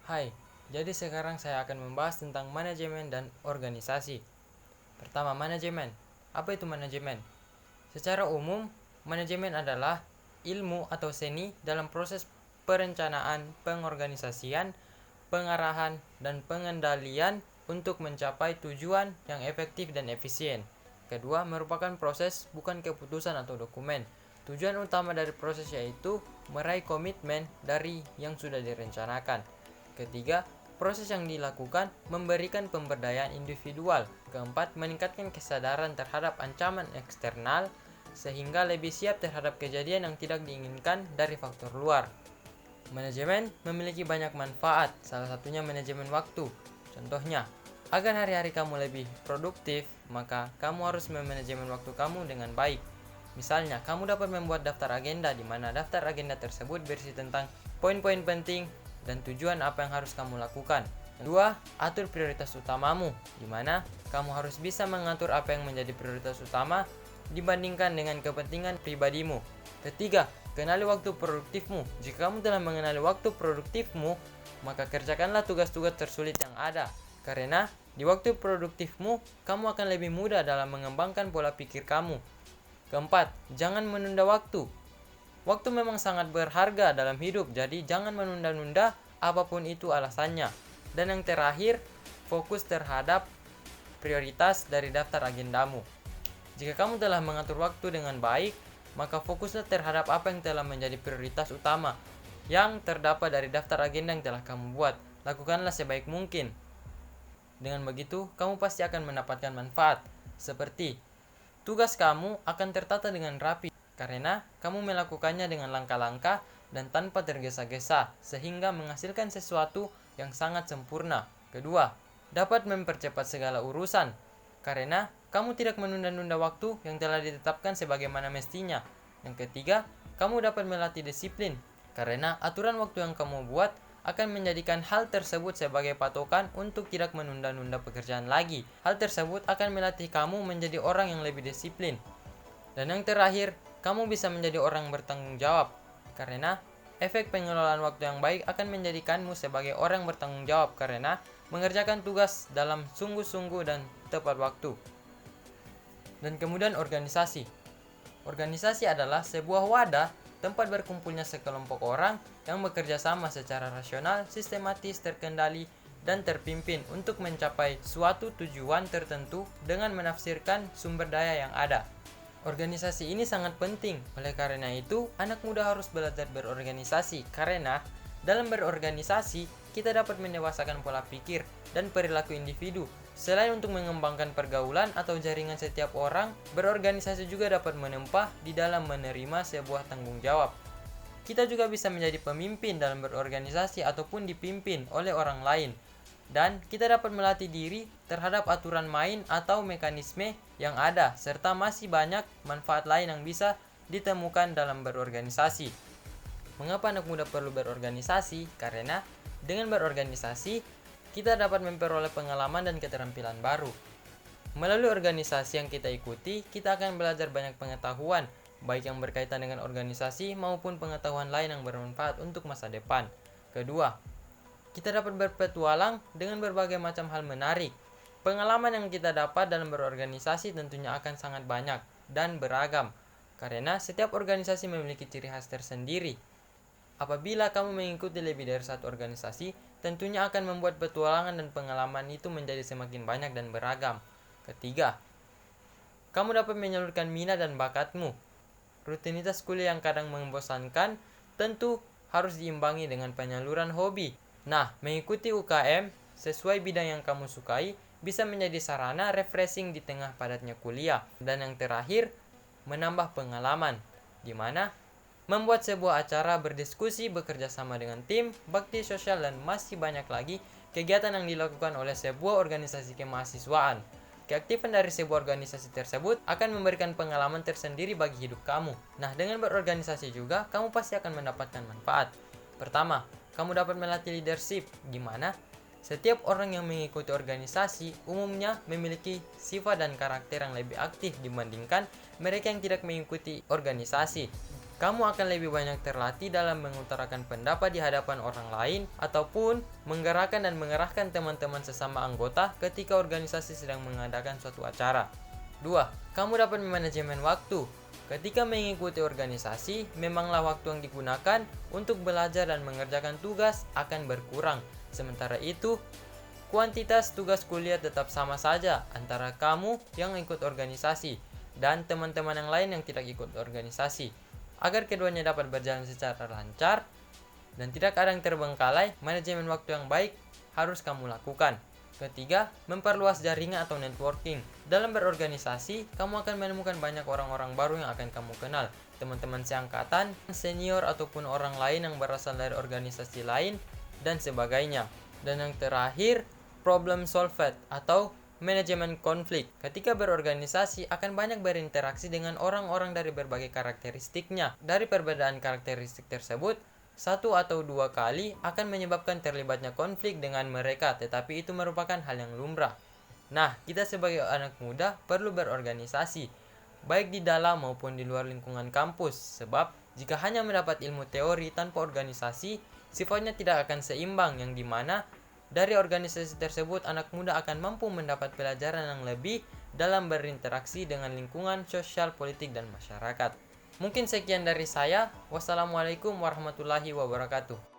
Hai, jadi sekarang saya akan membahas tentang manajemen dan organisasi. Pertama, manajemen. Apa itu manajemen? Secara umum, manajemen adalah ilmu atau seni dalam proses perencanaan, pengorganisasian, pengarahan, dan pengendalian untuk mencapai tujuan yang efektif dan efisien. Kedua, merupakan proses bukan keputusan atau dokumen. Tujuan utama dari proses yaitu meraih komitmen dari yang sudah direncanakan. Ketiga, proses yang dilakukan memberikan pemberdayaan individual. Keempat, meningkatkan kesadaran terhadap ancaman eksternal sehingga lebih siap terhadap kejadian yang tidak diinginkan dari faktor luar. Manajemen memiliki banyak manfaat, salah satunya manajemen waktu. Contohnya, agar hari-hari kamu lebih produktif, maka kamu harus memanajemen waktu kamu dengan baik. Misalnya, kamu dapat membuat daftar agenda di mana daftar agenda tersebut berisi tentang poin-poin penting dan tujuan apa yang harus kamu lakukan. Kedua, atur prioritas utamamu, di mana kamu harus bisa mengatur apa yang menjadi prioritas utama dibandingkan dengan kepentingan pribadimu. Ketiga, kenali waktu produktifmu. Jika kamu telah mengenali waktu produktifmu, maka kerjakanlah tugas-tugas tersulit yang ada. Karena di waktu produktifmu, kamu akan lebih mudah dalam mengembangkan pola pikir kamu. Keempat, jangan menunda waktu. Waktu memang sangat berharga dalam hidup, jadi jangan menunda-nunda apapun itu alasannya. Dan yang terakhir, fokus terhadap prioritas dari daftar agendamu. Jika kamu telah mengatur waktu dengan baik, maka fokuslah terhadap apa yang telah menjadi prioritas utama yang terdapat dari daftar agenda yang telah kamu buat. Lakukanlah sebaik mungkin. Dengan begitu, kamu pasti akan mendapatkan manfaat, seperti tugas kamu akan tertata dengan rapi karena kamu melakukannya dengan langkah-langkah dan tanpa tergesa-gesa sehingga menghasilkan sesuatu yang sangat sempurna. Kedua, dapat mempercepat segala urusan karena kamu tidak menunda-nunda waktu yang telah ditetapkan sebagaimana mestinya. Yang ketiga, kamu dapat melatih disiplin karena aturan waktu yang kamu buat akan menjadikan hal tersebut sebagai patokan untuk tidak menunda-nunda pekerjaan lagi. Hal tersebut akan melatih kamu menjadi orang yang lebih disiplin. Dan yang terakhir, kamu bisa menjadi orang bertanggung jawab. Karena efek pengelolaan waktu yang baik akan menjadikanmu sebagai orang bertanggung jawab karena mengerjakan tugas dalam sungguh-sungguh dan tepat waktu. Dan kemudian organisasi. Organisasi adalah sebuah wadah tempat berkumpulnya sekelompok orang yang bekerja sama secara rasional, sistematis, terkendali, dan terpimpin untuk mencapai suatu tujuan tertentu dengan menafsirkan sumber daya yang ada. Organisasi ini sangat penting, oleh karena itu anak muda harus belajar berorganisasi karena dalam berorganisasi kita dapat mendewasakan pola pikir dan perilaku individu. Selain untuk mengembangkan pergaulan atau jaringan setiap orang, berorganisasi juga dapat menempa di dalam menerima sebuah tanggung jawab. Kita juga bisa menjadi pemimpin dalam berorganisasi ataupun dipimpin oleh orang lain. Dan kita dapat melatih diri terhadap aturan main atau mekanisme yang ada, serta masih banyak manfaat lain yang bisa ditemukan dalam berorganisasi. Mengapa anak muda perlu berorganisasi? Karena dengan berorganisasi, kita dapat memperoleh pengalaman dan keterampilan baru. Melalui organisasi yang kita ikuti, kita akan belajar banyak pengetahuan, baik yang berkaitan dengan organisasi maupun pengetahuan lain yang bermanfaat untuk masa depan. Kedua, kita dapat berpetualang dengan berbagai macam hal menarik. Pengalaman yang kita dapat dalam berorganisasi tentunya akan sangat banyak dan beragam, karena setiap organisasi memiliki ciri khas tersendiri. Apabila kamu mengikuti lebih dari satu organisasi, tentunya akan membuat petualangan dan pengalaman itu menjadi semakin banyak dan beragam. Ketiga, kamu dapat menyalurkan minat dan bakatmu. Rutinitas kuliah yang kadang membosankan tentu harus diimbangi dengan penyaluran hobi. Nah, mengikuti UKM sesuai bidang yang kamu sukai bisa menjadi sarana refreshing di tengah padatnya kuliah. Dan yang terakhir, menambah pengalaman, di mana membuat sebuah acara, berdiskusi, bekerja sama dengan tim, bakti sosial, dan masih banyak lagi kegiatan yang dilakukan oleh sebuah organisasi kemahasiswaan. Keaktifan dari sebuah organisasi tersebut akan memberikan pengalaman tersendiri bagi hidup kamu. Nah, dengan berorganisasi juga, kamu pasti akan mendapatkan manfaat. Pertama, kamu dapat melatih leadership, di mana setiap orang yang mengikuti organisasi umumnya memiliki sifat dan karakter yang lebih aktif dibandingkan mereka yang tidak mengikuti organisasi. Kamu akan lebih banyak terlatih dalam mengutarakan pendapat di hadapan orang lain ataupun menggerakkan dan mengerahkan teman-teman sesama anggota ketika organisasi sedang mengadakan suatu acara. 2. Kamu dapat memanajemen waktu. Ketika mengikuti organisasi, memanglah waktu yang digunakan untuk belajar dan mengerjakan tugas akan berkurang. Sementara itu, kuantitas tugas kuliah tetap sama saja antara kamu yang ikut organisasi dan teman-teman yang lain yang tidak ikut organisasi. Agar keduanya dapat berjalan secara lancar dan tidak ada yang terbengkalai, manajemen waktu yang baik harus kamu lakukan. Ketiga, memperluas jaringan atau networking. Dalam berorganisasi, kamu akan menemukan banyak orang-orang baru yang akan kamu kenal. Teman-teman seangkatan, senior ataupun orang lain yang berasal dari organisasi lain, dan sebagainya. Dan yang terakhir, problem solved atau manajemen konflik. Ketika berorganisasi akan banyak berinteraksi dengan orang-orang dari berbagai karakteristiknya. Dari perbedaan karakteristik tersebut, 1 atau 2 kali akan menyebabkan terlibatnya konflik dengan mereka, tetapi itu merupakan hal yang lumrah. Nah, kita sebagai anak muda perlu berorganisasi, baik di dalam maupun di luar lingkungan kampus, sebab jika hanya mendapat ilmu teori tanpa organisasi, sifatnya tidak akan seimbang, yang dimana dari organisasi tersebut anak muda akan mampu mendapat pelajaran yang lebih dalam berinteraksi dengan lingkungan sosial, politik, dan masyarakat. Mungkin sekian dari saya. Wassalamualaikum warahmatullahi wabarakatuh.